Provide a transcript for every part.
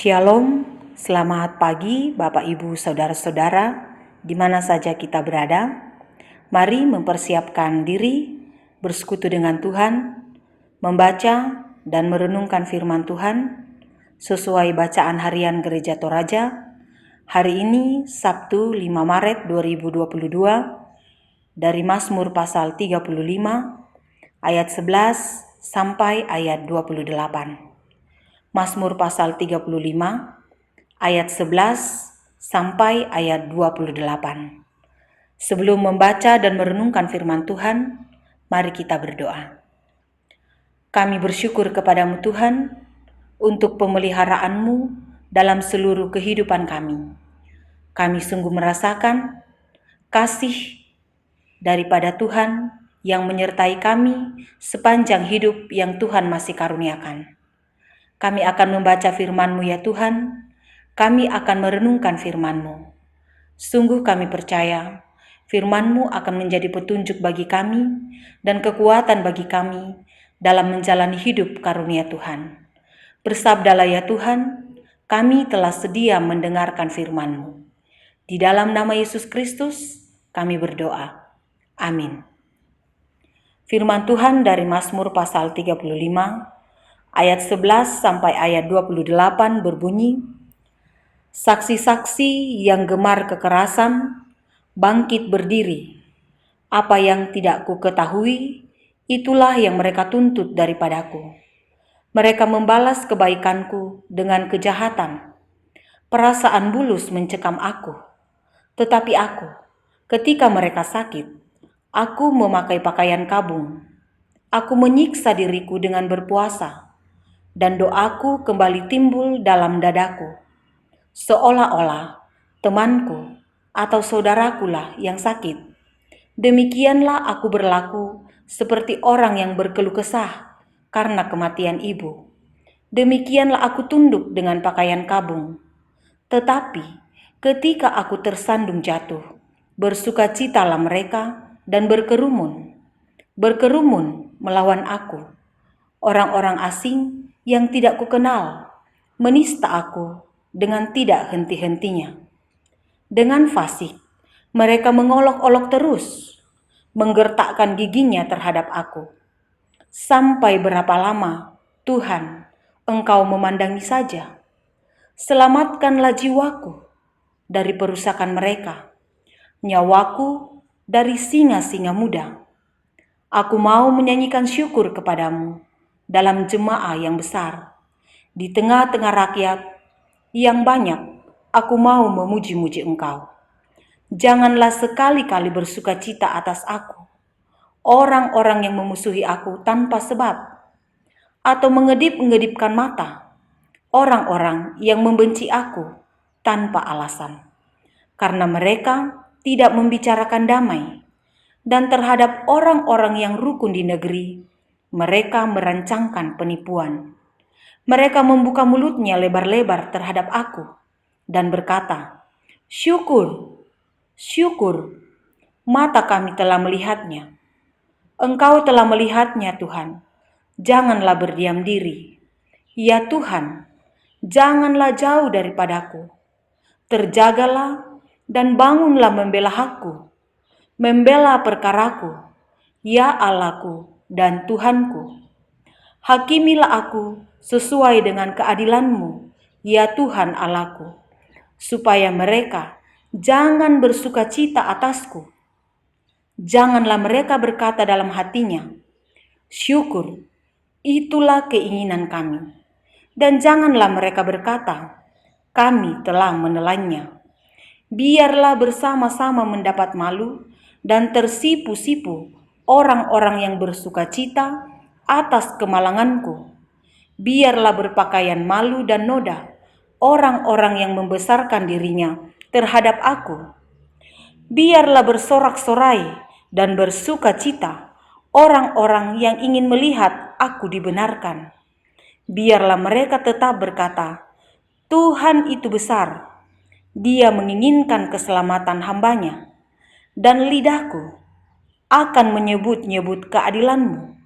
Shalom, selamat pagi Bapak Ibu Saudara-saudara, di mana saja kita berada. Mari mempersiapkan diri, bersekutu dengan Tuhan, membaca dan merenungkan firman Tuhan, sesuai bacaan harian Gereja Toraja, hari ini Sabtu 5 Maret 2022, dari Mazmur pasal 35, ayat 11 sampai ayat 28. Mazmur pasal 35 ayat 11 sampai ayat 28. Sebelum membaca dan merenungkan firman Tuhan, mari kita berdoa. Kami bersyukur kepadamu Tuhan untuk pemeliharaanmu dalam seluruh kehidupan kami. Kami sungguh merasakan kasih daripada Tuhan yang menyertai kami sepanjang hidup yang Tuhan masih karuniakan. Kami akan membaca firman-Mu ya Tuhan, kami akan merenungkan firman-Mu. Sungguh kami percaya, firman-Mu akan menjadi petunjuk bagi kami dan kekuatan bagi kami dalam menjalani hidup karunia Tuhan. Bersabdalah ya Tuhan, kami telah sedia mendengarkan firman-Mu. Di dalam nama Yesus Kristus, kami berdoa. Amin. Firman Tuhan dari Mazmur pasal 35, ayat 11 sampai ayat 28 berbunyi, saksi-saksi yang gemar kekerasan bangkit berdiri. Apa yang tidak ku ketahui, itulah yang mereka tuntut daripadaku. Mereka membalas kebaikanku dengan kejahatan. Perasaan bulus mencekam aku. Tetapi aku, ketika mereka sakit, aku memakai pakaian kabung. Aku menyiksa diriku dengan berpuasa. Dan doaku kembali timbul dalam dadaku, seolah-olah temanku atau saudarakulah yang sakit. Demikianlah aku berlaku seperti orang yang berkeluh kesah karena kematian ibu. Demikianlah aku tunduk dengan pakaian kabung. Tetapi ketika aku tersandung jatuh, bersukacitalah mereka dan berkerumun melawan aku. Orang-orang asing yang tidak kukenal menista aku dengan tidak henti-hentinya. Dengan fasik mereka mengolok-olok terus, menggertakkan giginya terhadap aku. Sampai berapa lama, Tuhan, Engkau memandangi saja? Selamatkanlah jiwaku dari perusakan mereka, nyawaku dari singa-singa muda. Aku mau menyanyikan syukur kepadamu dalam jemaah yang besar, di tengah-tengah rakyat yang banyak, aku mau memuji-muji Engkau. Janganlah sekali-kali bersukacita atas aku, orang-orang yang memusuhi aku tanpa sebab, atau mengedip-ngedipkan mata, orang-orang yang membenci aku tanpa alasan. Karena mereka tidak membicarakan damai, dan terhadap orang-orang yang rukun di negeri, mereka merancangkan penipuan. Mereka membuka mulutnya lebar-lebar terhadap aku dan berkata, syukur, syukur, mata kami telah melihatnya. Engkau telah melihatnya Tuhan, janganlah berdiam diri. Ya Tuhan, janganlah jauh daripadaku. Terjagalah dan bangunlah membela hakku, membela perkaraku, ya Allahku dan Tuhanku. Hakimilah aku sesuai dengan keadilan-Mu, ya Tuhan Allahku, supaya mereka jangan bersukacita atasku. Janganlah mereka berkata dalam hatinya, syukur, itulah keinginan kami. Dan janganlah mereka berkata, kami telah menelannya. Biarlah bersama-sama mendapat malu dan tersipu-sipu orang-orang yang bersukacita atas kemalanganku. Biarlah berpakaian malu dan noda orang-orang yang membesarkan dirinya terhadap aku. Biarlah bersorak-sorai dan bersukacita orang-orang yang ingin melihat aku dibenarkan. Biarlah mereka tetap berkata, Tuhan itu besar, Dia menginginkan keselamatan hamba-Nya, dan lidahku akan menyebut-nyebut keadilan-Mu,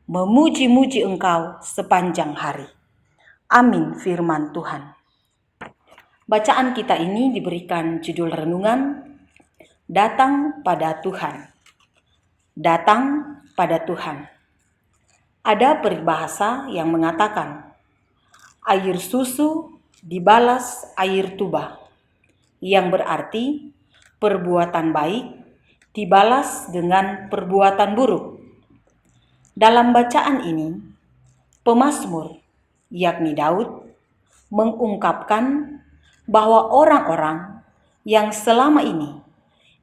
memuji-muji Engkau sepanjang hari. Amin firman Tuhan. Bacaan kita ini diberikan judul renungan Datang pada Tuhan. Datang pada Tuhan. Ada peribahasa yang mengatakan, air susu dibalas air tuba, yang berarti perbuatan baik dibalas dengan perbuatan buruk. Dalam bacaan ini, pemazmur, yakni Daud, mengungkapkan bahwa orang-orang yang selama ini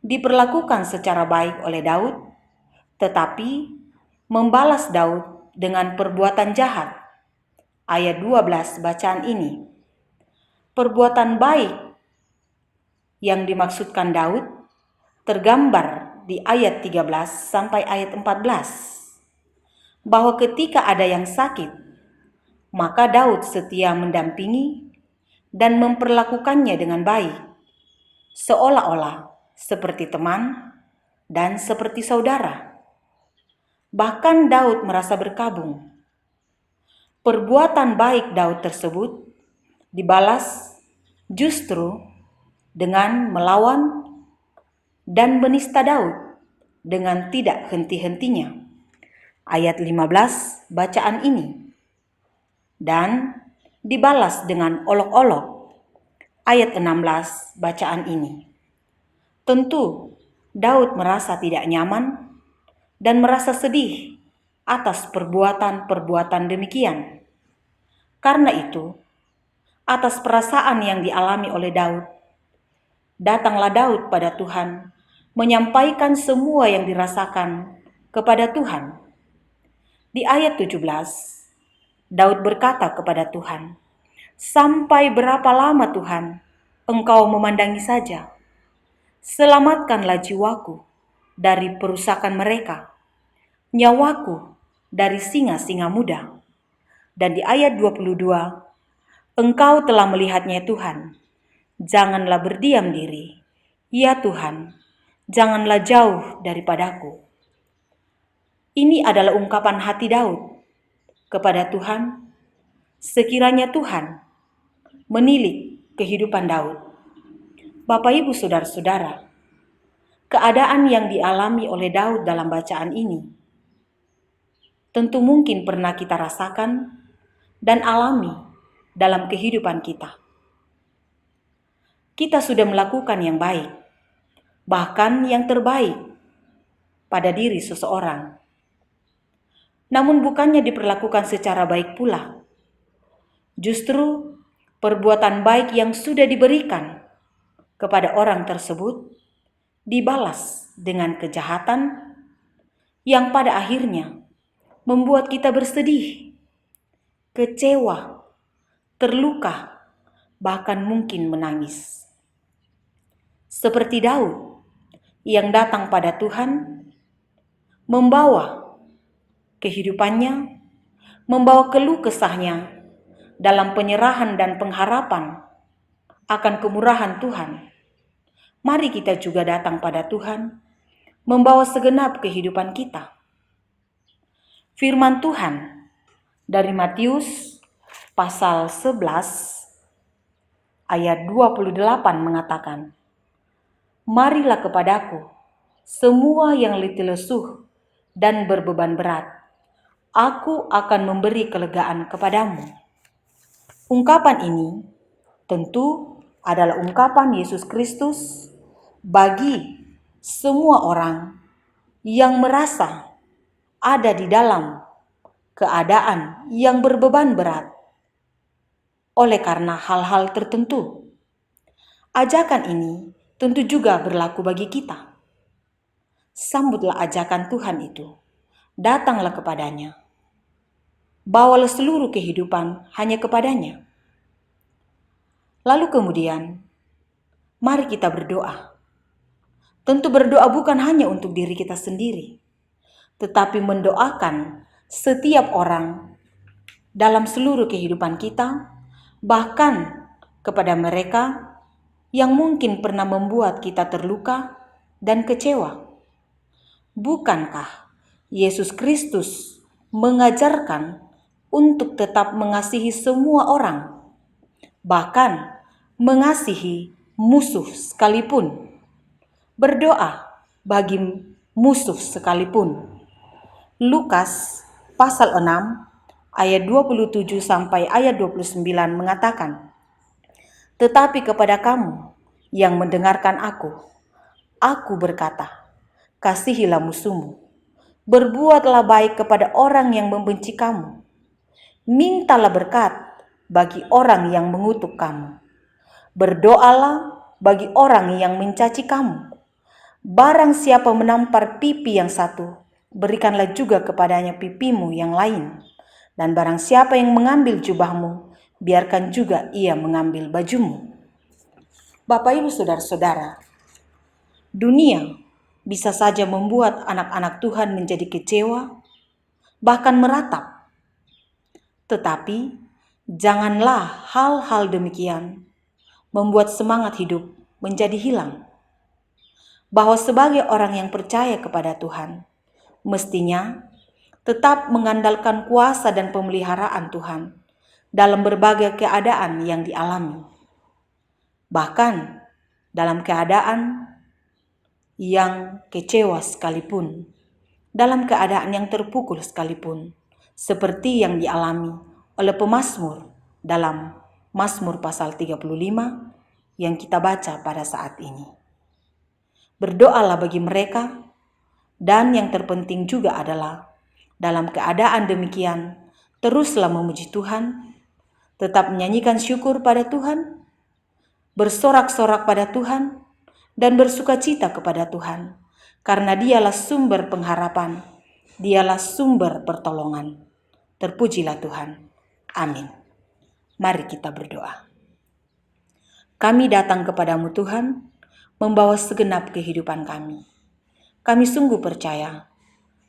diperlakukan secara baik oleh Daud, tetapi membalas Daud dengan perbuatan jahat. Ayat 12 bacaan ini. Perbuatan baik yang dimaksudkan Daud tergambar di ayat 13 sampai ayat 14. Bahwa ketika ada yang sakit, maka Daud setia mendampingi dan memperlakukannya dengan baik, seolah-olah seperti teman dan seperti saudara. Bahkan Daud merasa berkabung. Perbuatan baik Daud tersebut dibalas justru dengan melawan dan menista Daud dengan tidak henti-hentinya. Ayat 15 bacaan ini. Dan dibalas dengan olok-olok. Ayat 16 bacaan ini. Tentu Daud merasa tidak nyaman dan merasa sedih atas perbuatan-perbuatan demikian. Karena itu, atas perasaan yang dialami oleh Daud, datanglah Daud pada Tuhan, menyampaikan semua yang dirasakan kepada Tuhan. Di ayat 17, Daud berkata kepada Tuhan, "Sampai berapa lama Tuhan, Engkau memandangi saja? Selamatkanlah jiwaku dari perusakan mereka, nyawaku dari singa-singa muda." Dan di ayat 22, Engkau telah melihatnya Tuhan, janganlah berdiam diri. Ya Tuhan, janganlah jauh daripadaku. Ini adalah ungkapan hati Daud kepada Tuhan, sekiranya Tuhan menilik kehidupan Daud. Bapak Ibu Saudara-saudara, keadaan yang dialami oleh Daud dalam bacaan ini tentu mungkin pernah kita rasakan dan alami dalam kehidupan kita. Kita sudah melakukan yang baik, bahkan yang terbaik pada diri seseorang. Namun bukannya diperlakukan secara baik pula. Justru perbuatan baik yang sudah diberikan kepada orang tersebut dibalas dengan kejahatan yang pada akhirnya membuat kita bersedih, kecewa, terluka, bahkan mungkin menangis. Seperti Daud yang datang pada Tuhan, membawa kehidupannya, membawa keluh kesahnya dalam penyerahan dan pengharapan akan kemurahan Tuhan. Mari kita juga datang pada Tuhan, membawa segenap kehidupan kita. Firman Tuhan dari Matius pasal 11 ayat 28 mengatakan, "Marilah kepadaku semua yang letih lesuh dan berbeban berat, aku akan memberi kelegaan kepadamu." Ungkapan ini tentu adalah ungkapan Yesus Kristus bagi semua orang yang merasa ada di dalam keadaan yang berbeban berat oleh karena hal-hal tertentu. Ajakan ini tentu juga berlaku bagi kita. Sambutlah ajakan Tuhan itu. Datanglah kepadanya. Bawalah seluruh kehidupan hanya kepadanya. Lalu kemudian, mari kita berdoa. Tentu berdoa bukan hanya untuk diri kita sendiri, tetapi mendoakan setiap orang dalam seluruh kehidupan kita, bahkan kepada mereka yang mungkin pernah membuat kita terluka dan kecewa. Bukankah Yesus Kristus mengajarkan untuk tetap mengasihi semua orang, bahkan mengasihi musuh sekalipun, berdoa bagi musuh sekalipun. Lukas pasal 6 ayat 27 sampai ayat 29 mengatakan, "Tetapi kepada kamu yang mendengarkan aku berkata, kasihilah musuhmu, berbuatlah baik kepada orang yang membenci kamu, mintalah berkat bagi orang yang mengutuk kamu, berdoalah bagi orang yang mencaci kamu. Barang siapa menampar pipi yang satu, berikanlah juga kepadanya pipimu yang lain. Dan barang siapa yang mengambil jubahmu, biarkan juga ia mengambil bajumu." Bapak, Ibu, Saudara-saudara, dunia bisa saja membuat anak-anak Tuhan menjadi kecewa, bahkan meratap. Tetapi janganlah hal-hal demikian membuat semangat hidup menjadi hilang. Bahwa sebagai orang yang percaya kepada Tuhan, mestinya tetap mengandalkan kuasa dan pemeliharaan Tuhan dalam berbagai keadaan yang dialami. Bahkan dalam keadaan yang kecewa sekalipun, dalam keadaan yang terpukul sekalipun, seperti yang dialami oleh pemazmur dalam Mazmur pasal 35 yang kita baca pada saat ini. Berdoalah bagi mereka, dan yang terpenting juga adalah dalam keadaan demikian, teruslah memuji Tuhan, tetap menyanyikan syukur pada Tuhan, bersorak-sorak pada Tuhan, dan bersukacita kepada Tuhan, karena Dialah sumber pengharapan, Dialah sumber pertolongan. Terpujilah Tuhan. Amin. Mari kita berdoa. Kami datang kepadamu Tuhan, membawa segenap kehidupan kami. Kami sungguh percaya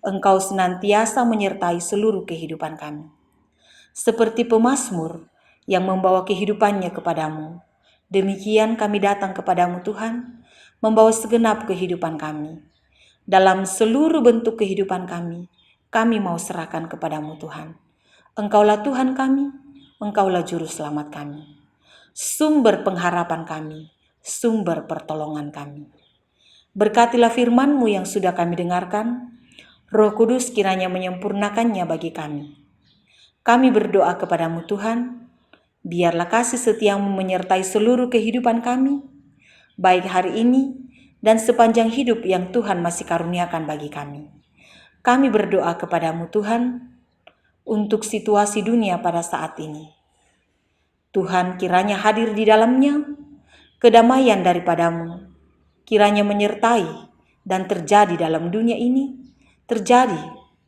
Engkau senantiasa menyertai seluruh kehidupan kami. Seperti pemazmur yang membawa kehidupannya kepadamu, demikian kami datang kepadamu Tuhan, membawa segenap kehidupan kami. Dalam seluruh bentuk kehidupan kami mau serahkan kepadamu Tuhan. Engkaulah Tuhan kami, Engkaulah Juru Selamat kami, sumber pengharapan kami, sumber pertolongan kami. Berkatilah firman-Mu yang sudah kami dengarkan, Roh Kudus kiranya menyempurnakannya bagi kami. Kami berdoa kepadamu Tuhan, biarlah kasih setia-Mu menyertai seluruh kehidupan kami, baik hari ini dan sepanjang hidup yang Tuhan masih karuniakan bagi kami. Kami berdoa kepadamu Tuhan, untuk situasi dunia pada saat ini. Tuhan kiranya hadir di dalamnya, kedamaian daripadamu, kiranya menyertai dan terjadi dalam dunia ini, terjadi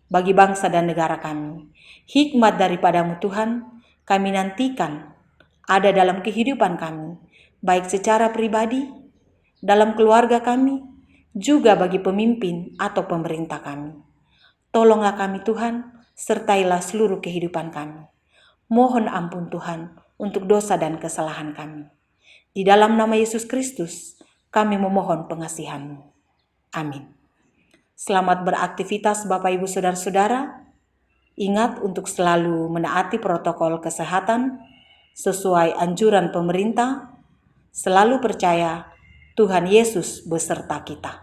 bagi bangsa dan negara kami. Hikmat daripadamu Tuhan, kami nantikan ada dalam kehidupan kami, baik secara pribadi, dalam keluarga kami, juga bagi pemimpin atau pemerintah kami. Tolonglah kami Tuhan, sertailah seluruh kehidupan kami. Mohon ampun Tuhan untuk dosa dan kesalahan kami. Di dalam nama Yesus Kristus, kami memohon pengasihan-Mu. Amin. Selamat beraktivitas Bapak Ibu Saudara-saudara. Ingat untuk selalu menaati protokol kesehatan sesuai anjuran pemerintah. Selalu percaya Tuhan Yesus beserta kita.